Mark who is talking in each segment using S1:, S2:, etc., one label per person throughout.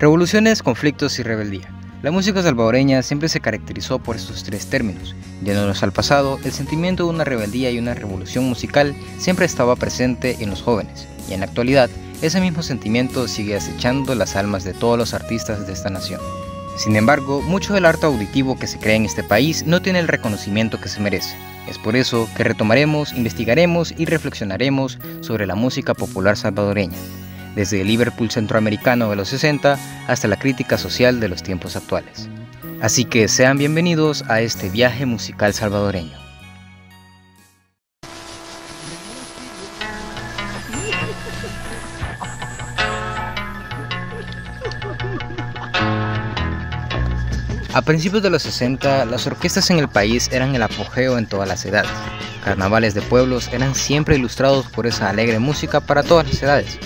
S1: Revoluciones, conflictos y rebeldía. La música salvadoreña siempre se caracterizó por estos tres términos. Yéndonos al pasado, el sentimiento de una rebeldía y una revolución musical siempre estaba presente en los jóvenes, y en la actualidad, ese mismo sentimiento sigue acechando las almas de todos los artistas de esta nación. Sin embargo, mucho del arte auditivo que se crea en este país no tiene el reconocimiento que se merece. Es por eso que retomaremos, investigaremos y reflexionaremos sobre la música popular salvadoreña, desde el Liverpool centroamericano de los 60 hasta la crítica social de los tiempos actuales. Así que sean bienvenidos a este viaje musical salvadoreño. A principios de los 60, las orquestas en el país eran el apogeo en todas las edades. Carnavales de pueblos eran siempre ilustrados por esa alegre música para todas las edades,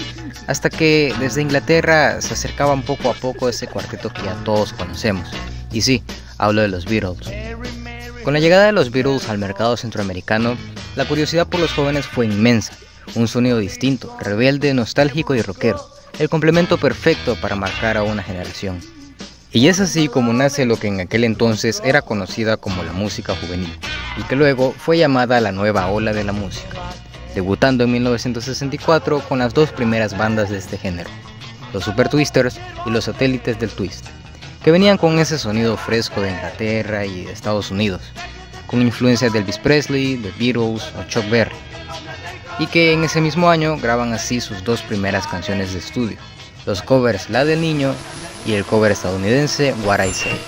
S1: hasta que desde Inglaterra se acercaban poco a poco ese cuarteto que ya todos conocemos. Y sí, hablo de los Beatles. Con la llegada de los Beatles al mercado centroamericano, la curiosidad por los jóvenes fue inmensa. Un sonido distinto, rebelde, nostálgico y rockero, el complemento perfecto para marcar a una generación. Y es así como nace lo que en aquel entonces era conocida como la música juvenil, y que luego fue llamada la nueva ola de la música, debutando en 1964 con las dos primeras bandas de este género, los Super Twisters y los Satélites del Twist, que venían con ese sonido fresco de Inglaterra y de Estados Unidos, con influencias de Elvis Presley, The Beatles o Chuck Berry, y que en ese mismo año graban así sus dos primeras canciones de estudio, los covers La del Niño y el cover estadounidense What I Say.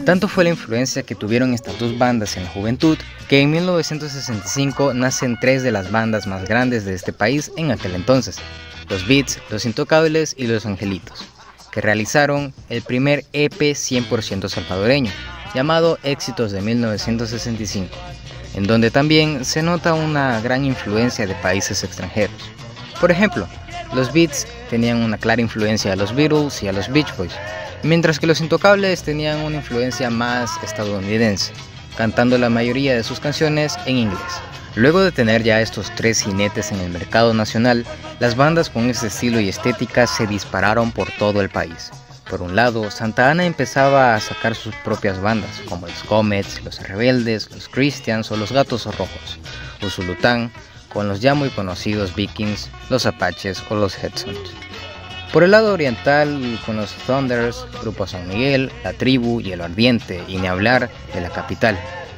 S1: Tanto fue la influencia que tuvieron estas dos bandas en la juventud, que en 1965 nacen tres de las bandas más grandes de este país en aquel entonces, los Beats, los Intocables y los Angelitos, que realizaron el primer EP 100% salvadoreño, llamado Éxitos de 1965, en donde también se nota una gran influencia de países extranjeros. Por ejemplo, los Beats tenían una clara influencia a los Beatles y a los Beach Boys, mientras que los Intocables tenían una influencia más estadounidense, cantando la mayoría de sus canciones en inglés. Luego de tener ya estos tres jinetes en el mercado nacional, las bandas con este estilo y estética se dispararon por todo el país. Por un lado, Santa Ana empezaba a sacar sus propias bandas, como los Comets, los Rebeldes, los Christians o los Gatos Rojos, Usulután, con los ya muy conocidos Vikings, los Apaches o los Hetsons. Por el lado oriental, con los Thunders, Grupo San Miguel, La Tribu y El Ardiente, y ni hablar de la capital,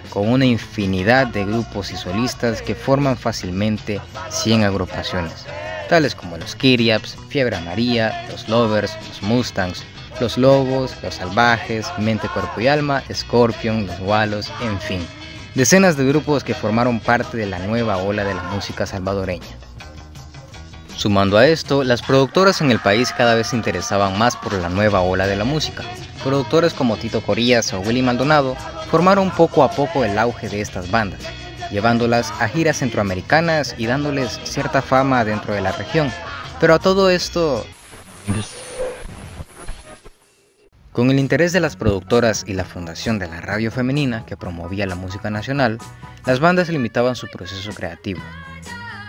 S1: con una infinidad de grupos y solistas que forman fácilmente 100 agrupaciones, tales como los Kiriaps, Fiebre Amarilla, los Lovers, los Mustangs, los Lobos, los Salvajes, Mente, Cuerpo y Alma, Scorpion, los Walos, en fin, decenas de grupos que formaron parte de la nueva ola de la música salvadoreña. Sumando a esto, las productoras en el país cada vez se interesaban más por la nueva ola de la música. Productores como Tito Corías o Willy Maldonado formaron poco a poco el auge de estas bandas, llevándolas a giras centroamericanas y dándoles cierta fama dentro de la región. Pero a todo esto, con el interés de las productoras y la fundación de la radio femenina que promovía la música nacional, las bandas limitaban su proceso creativo,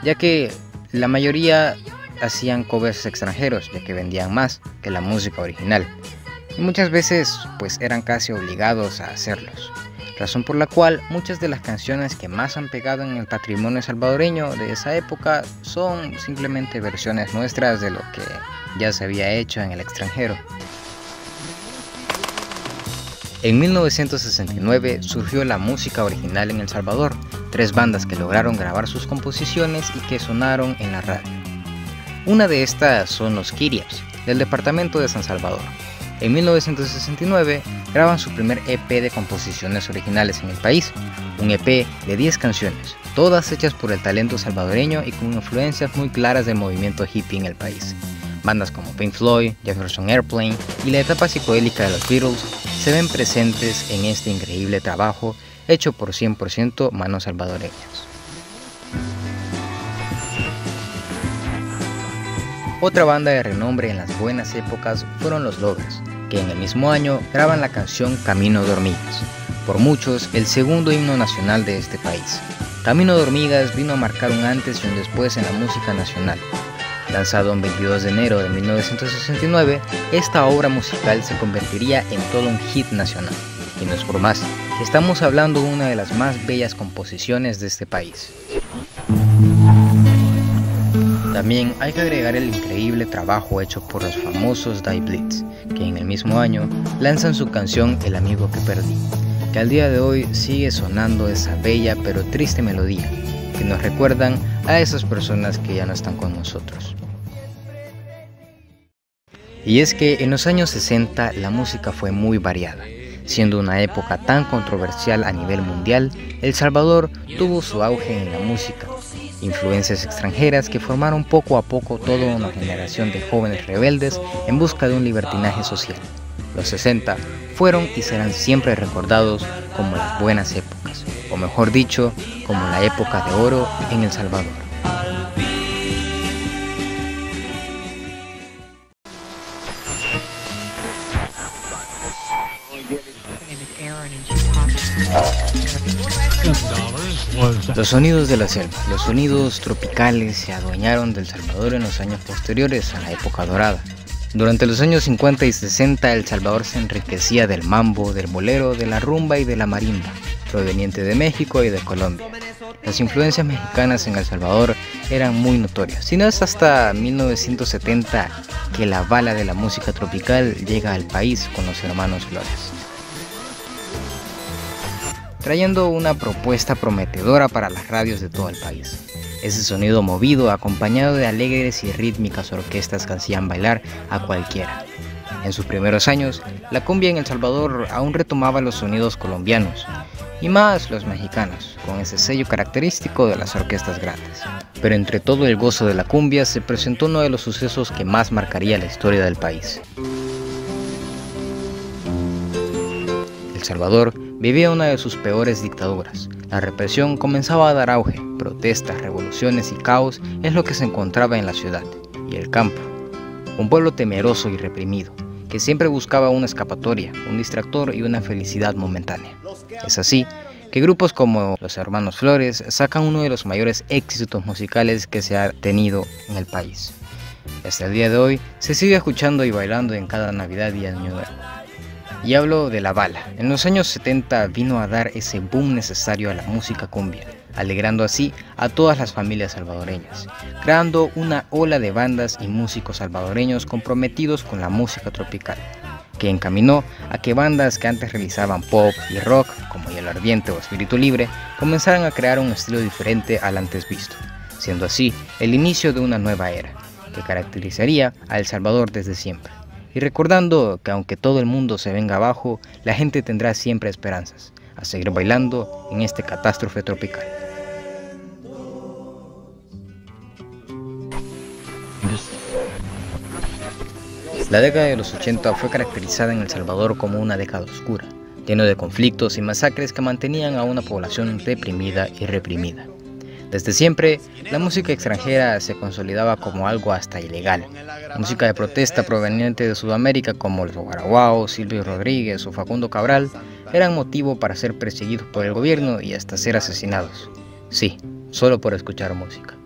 S1: ya que la mayoría hacían covers extranjeros, ya que vendían más que la música original, y muchas veces pues eran casi obligados a hacerlos, razón por la cual muchas de las canciones que más han pegado en el patrimonio salvadoreño de esa época son simplemente versiones nuestras de lo que ya se había hecho en el extranjero. En 1969 surgió la música original en El Salvador, tres bandas que lograron grabar sus composiciones y que sonaron en la radio. Una de estas son los Kiriaps, del departamento de San Salvador. En 1969 graban su primer EP de composiciones originales en el país, un EP de 10 canciones, todas hechas por el talento salvadoreño y con influencias muy claras del movimiento hippie en el país. Bandas como Pink Floyd, Jefferson Airplane y la etapa psicodélica de los Beatles se ven presentes en este increíble trabajo hecho por 100% manos salvadoreñas. Otra banda de renombre en las buenas épocas fueron los Lovers, que en el mismo año graban la canción Camino de Hormigas, por muchos el segundo himno nacional de este país. Camino de Hormigas vino a marcar un antes y un después en la música nacional. Lanzado el 22 de enero de 1969, esta obra musical se convertiría en todo un hit nacional. Y no es por más, estamos hablando de una de las más bellas composiciones de este país. También hay que agregar el increíble trabajo hecho por los famosos Die Blitz, que en el mismo año lanzan su canción El amigo que perdí, que al día de hoy sigue sonando esa bella pero triste melodía, que nos recuerdan a esas personas que ya no están con nosotros. Y es que en los años 60 la música fue muy variada. Siendo una época tan controversial a nivel mundial, El Salvador tuvo su auge en la música. Influencias extranjeras que formaron poco a poco toda una generación de jóvenes rebeldes en busca de un libertinaje social. Los 60 fueron y serán siempre recordados como las buenas épocas, o mejor dicho, como la época de oro en El Salvador. Los sonidos de la selva, los sonidos tropicales se adueñaron de El Salvador en los años posteriores a la época dorada. Durante los años 50 y 60 El Salvador se enriquecía del mambo, del bolero, de la rumba y de la marimba, proveniente de México y de Colombia. Las influencias mexicanas en El Salvador eran muy notorias, y no es hasta 1970 que la bala de la música tropical llega al país con los hermanos Flores, trayendo una propuesta prometedora para las radios de todo el país. Ese sonido movido, acompañado de alegres y rítmicas orquestas que hacían bailar a cualquiera. En sus primeros años, la cumbia en El Salvador aún retomaba los sonidos colombianos, y más los mexicanos, con ese sello característico de las orquestas grandes. Pero entre todo el gozo de la cumbia se presentó uno de los sucesos que más marcaría la historia del país. El Salvador vivía una de sus peores dictaduras. La represión comenzaba a dar auge, protestas, revoluciones y caos es lo que se encontraba en la ciudad y el campo. Un pueblo temeroso y reprimido, que siempre buscaba una escapatoria, un distractor y una felicidad momentánea. Es así que grupos como los Hermanos Flores sacan uno de los mayores éxitos musicales que se ha tenido en el país. Hasta el día de hoy se sigue escuchando y bailando en cada Navidad y Año Nuevo. Y hablo de la bala. En los años 70 vino a dar ese boom necesario a la música cumbia, alegrando así a todas las familias salvadoreñas, creando una ola de bandas y músicos salvadoreños comprometidos con la música tropical, que encaminó a que bandas que antes realizaban pop y rock, como Hielo Ardiente o Espíritu Libre, comenzaran a crear un estilo diferente al antes visto, siendo así el inicio de una nueva era, que caracterizaría a El Salvador desde siempre. Y recordando que aunque todo el mundo se venga abajo, la gente tendrá siempre esperanzas, a seguir bailando en este catástrofe tropical. La década de los 80 fue caracterizada en El Salvador como una década oscura, lleno de conflictos y masacres que mantenían a una población reprimida y reprimida. Desde siempre, la música extranjera se consolidaba como algo hasta ilegal. Música de protesta proveniente de Sudamérica como los Guaraguao, Silvio Rodríguez o Facundo Cabral eran motivo para ser perseguidos por el gobierno y hasta ser asesinados. Sí, solo por escuchar música.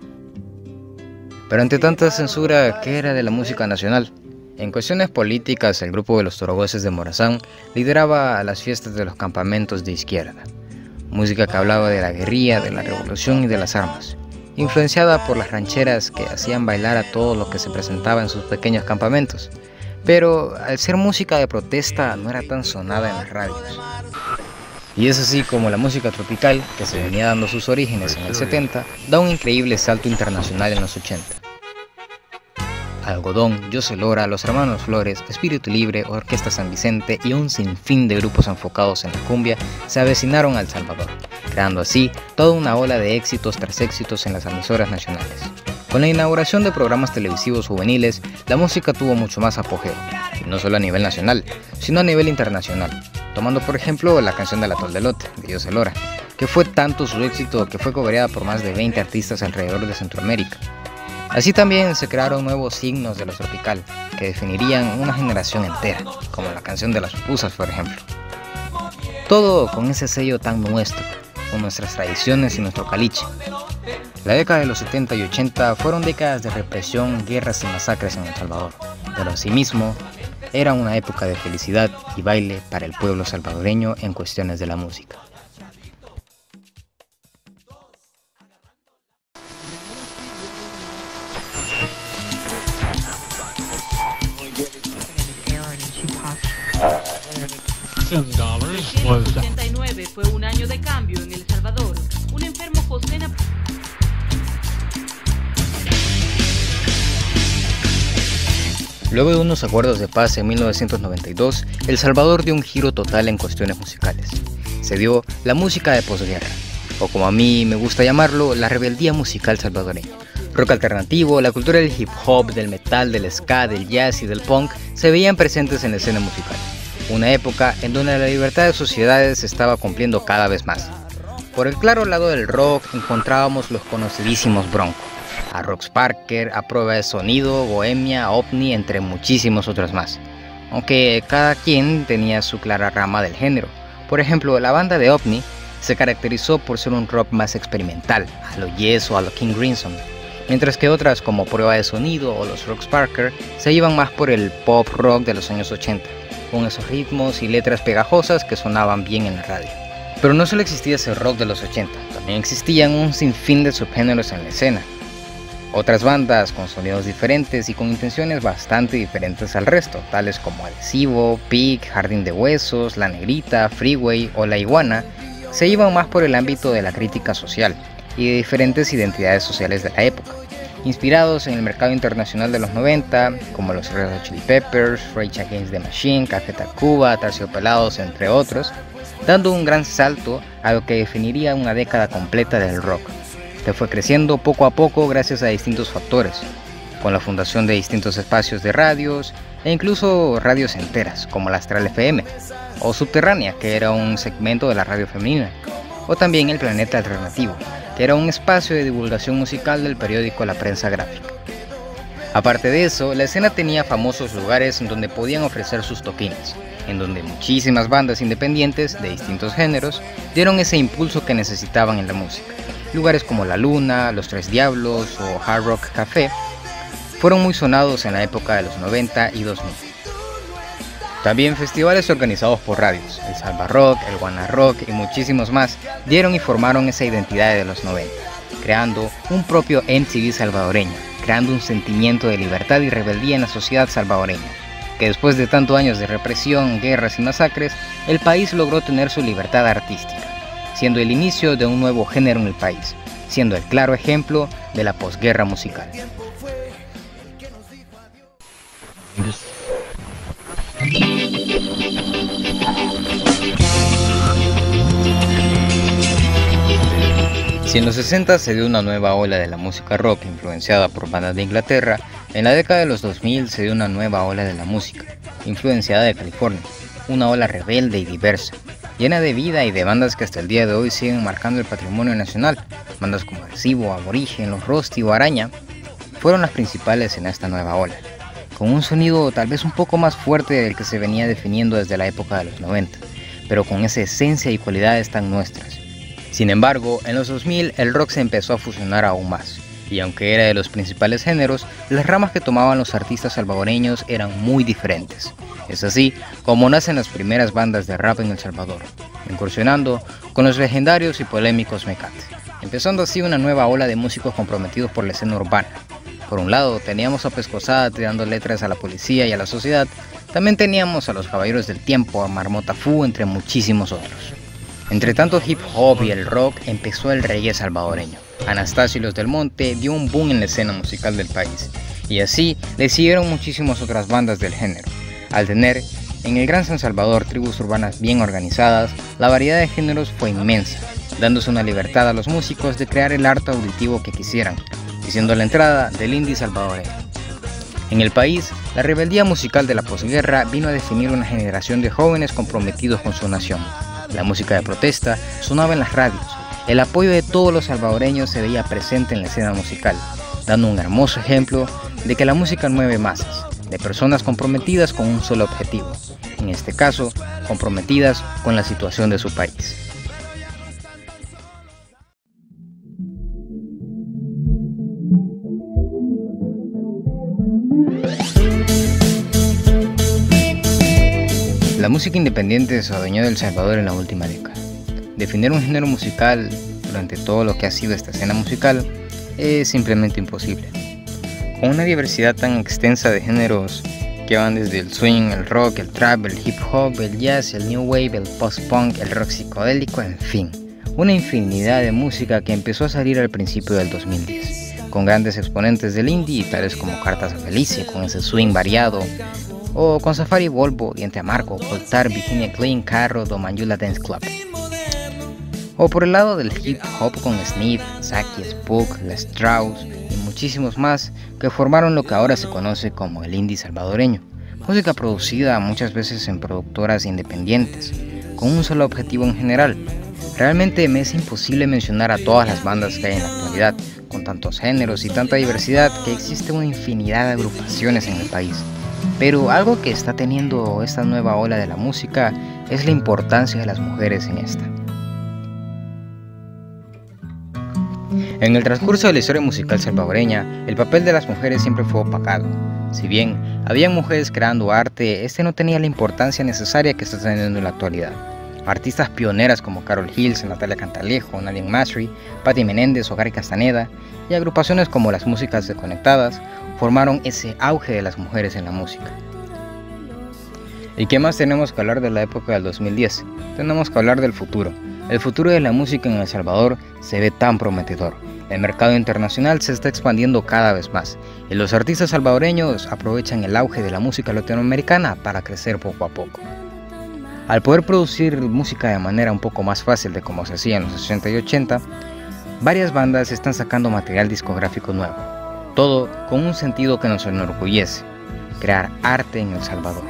S1: Pero ante tanta censura, ¿qué era de la música nacional? En cuestiones políticas, el grupo de los Torogoces de Morazán lideraba las fiestas de los campamentos de izquierda. Música que hablaba de la guerrilla, de la revolución y de las armas, influenciada por las rancheras que hacían bailar a todo lo que se presentaba en sus pequeños campamentos. Pero al ser música de protesta no era tan sonada en las radios. Y es así como la música tropical, que se venía dando sus orígenes en el 70, da un increíble salto internacional en los 80. Algodón, José Lora, los Hermanos Flores, Espíritu Libre, Orquesta San Vicente y un sinfín de grupos enfocados en la cumbia se avecinaron a El Salvador, creando así toda una ola de éxitos tras éxitos en las emisoras nacionales. Con la inauguración de programas televisivos juveniles, la música tuvo mucho más apogeo, y no solo a nivel nacional, sino a nivel internacional, tomando por ejemplo la canción del Atol del Lote, de José Lora, que fue tanto su éxito que fue cobereada por más de 20 artistas alrededor de Centroamérica. Así también se crearon nuevos signos de lo tropical, que definirían una generación entera, como la canción de las pupusas, por ejemplo. Todo con ese sello tan nuestro, con nuestras tradiciones y nuestro caliche. La década de los 70 y 80 fueron décadas de represión, guerras y masacres en El Salvador, pero asimismo era una época de felicidad y baile para el pueblo salvadoreño en cuestiones de la música.
S2: El 89 fue un año de cambio en El Salvador. Un enfermo José
S1: Luego de unos acuerdos de paz en 1992, El Salvador dio un giro total en cuestiones musicales. Se dio la música de posguerra, o como a mí me gusta llamarlo, la rebeldía musical salvadoreña. Rock alternativo, la cultura del hip hop, del metal, del ska, del jazz y del punk se veían presentes en la escena musical. Una época en donde la libertad de sociedades se estaba cumpliendo cada vez más. Por el claro lado del rock encontrábamos los conocidísimos Bronco, a Rox Parker, a Prueba de Sonido, Bohemia, OVNI, entre muchísimos otros más. Aunque cada quien tenía su clara rama del género. Por ejemplo, la banda de OVNI se caracterizó por ser un rock más experimental, a lo Yes o a lo King Crimson, mientras que otras como Prueba de Sonido o los Rox Parker se iban más por el pop rock de los años 80, con esos ritmos y letras pegajosas que sonaban bien en la radio. Pero no solo existía ese rock de los 80, también existían un sinfín de subgéneros en la escena. Otras bandas con sonidos diferentes y con intenciones bastante diferentes al resto, tales como Adhesivo, Pig, Jardín de Huesos, La Negrita, Freeway o La Iguana, se iban más por el ámbito de la crítica social y de diferentes identidades sociales de la época, inspirados en el mercado internacional de los 90, como los Red Hot Chili Peppers, Rage Against the Machine, Café Tacuba, Terciopelados, entre otros, dando un gran salto a lo que definiría una década completa del rock, que fue creciendo poco a poco gracias a distintos factores, con la fundación de distintos espacios de radios e incluso radios enteras, como la Astral FM, o Subterránea, que era un segmento de la radio femenina, o también el Planeta Alternativo, que era un espacio de divulgación musical del periódico La Prensa Gráfica. Aparte de eso, la escena tenía famosos lugares en donde podían ofrecer sus toquines, en donde muchísimas bandas independientes de distintos géneros dieron ese impulso que necesitaban en la música. Lugares como La Luna, Los Tres Diablos o Hard Rock Café fueron muy sonados en la época de los 90 y 2000. También festivales organizados por radios, el Salva Rock, el Guana Rock y muchísimos más dieron y formaron esa identidad de los 90, creando un propio MTV salvadoreño, creando un sentimiento de libertad y rebeldía en la sociedad salvadoreña, que después de tantos años de represión, guerras y masacres, el país logró tener su libertad artística, siendo el inicio de un nuevo género en el país, siendo el claro ejemplo de la posguerra musical. Si en los 60 se dio una nueva ola de la música rock influenciada por bandas de Inglaterra, en la década de los 2000 se dio una nueva ola de la música, influenciada de California, una ola rebelde y diversa, llena de vida y de bandas que hasta el día de hoy siguen marcando el patrimonio nacional. Bandas como Adhesivo, Aborigen, Los Rosti o Araña fueron las principales en esta nueva ola, con un sonido tal vez un poco más fuerte del que se venía definiendo desde la época de los 90, pero con esa esencia y cualidades tan nuestras. Sin embargo, en los 2000 el rock se empezó a fusionar aún más, y aunque era de los principales géneros, las ramas que tomaban los artistas salvadoreños eran muy diferentes. Es así como nacen las primeras bandas de rap en El Salvador, incursionando con los legendarios y polémicos Mecate, empezando así una nueva ola de músicos comprometidos por la escena urbana. Por un lado teníamos a Pescosada tirando letras a la policía y a la sociedad, también teníamos a los Caballeros del Tiempo, a Marmota Fu, entre muchísimos otros. Entre tanto hip hop y el rock empezó el reggae salvadoreño. Anastasio y Los del Monte dio un boom en la escena musical del país, y así le siguieron muchísimas otras bandas del género. Al tener en el Gran San Salvador tribus urbanas bien organizadas, la variedad de géneros fue inmensa, dándose una libertad a los músicos de crear el arte auditivo que quisieran, y siendo la entrada del indie salvadoreño. En el país, la rebeldía musical de la posguerra vino a definir una generación de jóvenes comprometidos con su nación. La música de protesta sonaba en las radios, el apoyo de todos los salvadoreños se veía presente en la escena musical, dando un hermoso ejemplo de que la música mueve masas, de personas comprometidas con un solo objetivo, en este caso, comprometidas con la situación de su país. La música independiente se adueñó de El Salvador en la última década. Definir un género musical durante todo lo que ha sido esta escena musical es simplemente imposible. Con una diversidad tan extensa de géneros que van desde el swing, el rock, el trap, el hip hop, el jazz, el new wave, el post-punk, el rock psicodélico, en fin, una infinidad de música que empezó a salir al principio del 2010, con grandes exponentes del indie tales como Cartas a Felicia con ese swing variado, o con Safari Volvo, Diente Amargo, Voltar, Virginia Clean, Carro, Domanjula Dance Club. O por el lado del hip hop con Sniff, Saki, Spook, Les Strauss y muchísimos más que formaron lo que ahora se conoce como el indie salvadoreño, música producida muchas veces en productoras independientes, con un solo objetivo en general. Realmente me es imposible mencionar a todas las bandas que hay en la actualidad, con tantos géneros y tanta diversidad que existe una infinidad de agrupaciones en el país. Pero algo que está teniendo esta nueva ola de la música es la importancia de las mujeres en esta. En el transcurso de la historia musical salvadoreña, el papel de las mujeres siempre fue opacado. Si bien habían mujeres creando arte, este no tenía la importancia necesaria que está teniendo en la actualidad. Artistas pioneras como Carol Hills, Natalia Cantalejo, Nadine Masri, Patti Menéndez o Gary Castaneda, y agrupaciones como las Músicas Desconectadas formaron ese auge de las mujeres en la música. ¿Y qué más tenemos que hablar de la época del 2010? Tenemos que hablar del futuro. El futuro de la música en El Salvador se ve tan prometedor. El mercado internacional se está expandiendo cada vez más y los artistas salvadoreños aprovechan el auge de la música latinoamericana para crecer poco a poco. Al poder producir música de manera un poco más fácil de como se hacía en los 60 y 80, varias bandas están sacando material discográfico nuevo, todo con un sentido que nos enorgullece: crear arte en El Salvador.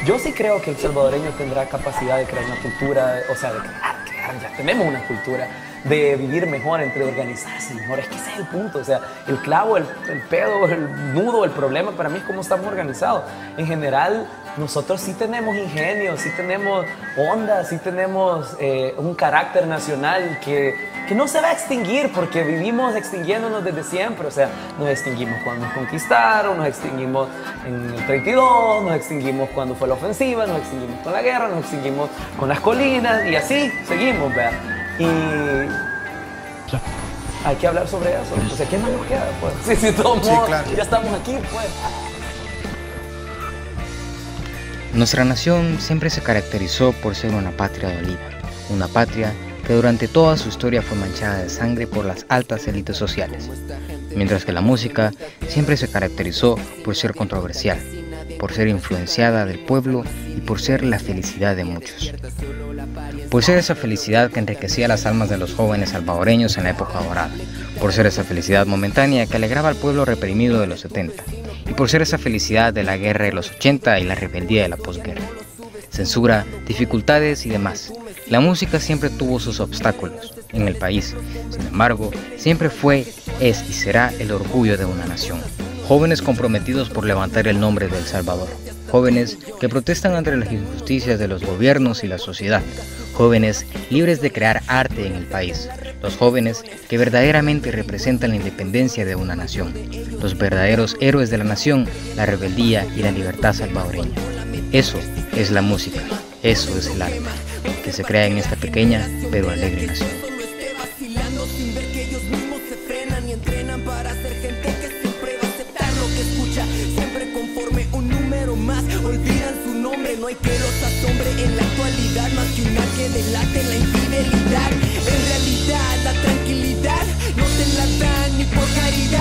S3: Yo sí creo que el salvadoreño tendrá capacidad de crear una cultura, o sea, de crear, ya tenemos una cultura, de vivir mejor, entre organizarse mejor. Es que ese es el punto, o sea, el clavo, el pedo, el nudo, el problema para mí es cómo estamos organizados. En general, nosotros sí tenemos ingenio, sí tenemos onda, sí tenemos un carácter nacional que no se va a extinguir porque vivimos extinguiéndonos desde siempre. O sea, nos extinguimos cuando nos conquistaron, nos extinguimos en el 32, nos extinguimos cuando fue la ofensiva, nos extinguimos con la guerra, nos extinguimos con las colinas y así seguimos, ¿verdad? Y hay que hablar sobre eso. O sea, ¿qué más nos queda? Pues? Sí, todo sí, claro. Ya estamos aquí, pues.
S1: Nuestra nación siempre se caracterizó por ser una patria dolida, una patria que durante toda su historia fue manchada de sangre por las altas élites sociales, mientras que la música siempre se caracterizó por ser controversial, por ser influenciada del pueblo y por ser la felicidad de muchos. Por ser esa felicidad que enriquecía las almas de los jóvenes salvadoreños en la época dorada, por ser esa felicidad momentánea que alegraba al pueblo reprimido de los 70, y por ser esa felicidad de la guerra de los 80 y la rebeldía de la posguerra. Censura, dificultades y demás. La música siempre tuvo sus obstáculos en el país, sin embargo, siempre fue, es y será el orgullo de una nación. Jóvenes comprometidos por levantar el nombre de El Salvador, jóvenes que protestan ante las injusticias de los gobiernos y la sociedad, jóvenes libres de crear arte en el país, los jóvenes que verdaderamente representan la independencia de una nación, los verdaderos héroes de la nación, la rebeldía y la libertad salvadoreña. Eso es la música, eso es el arte, que se crea en esta pequeña pero alegre nación.
S4: No hay que los asombre en la actualidad, más que una que delate la infidelidad. En realidad la tranquilidad no te la dan ni por caridad.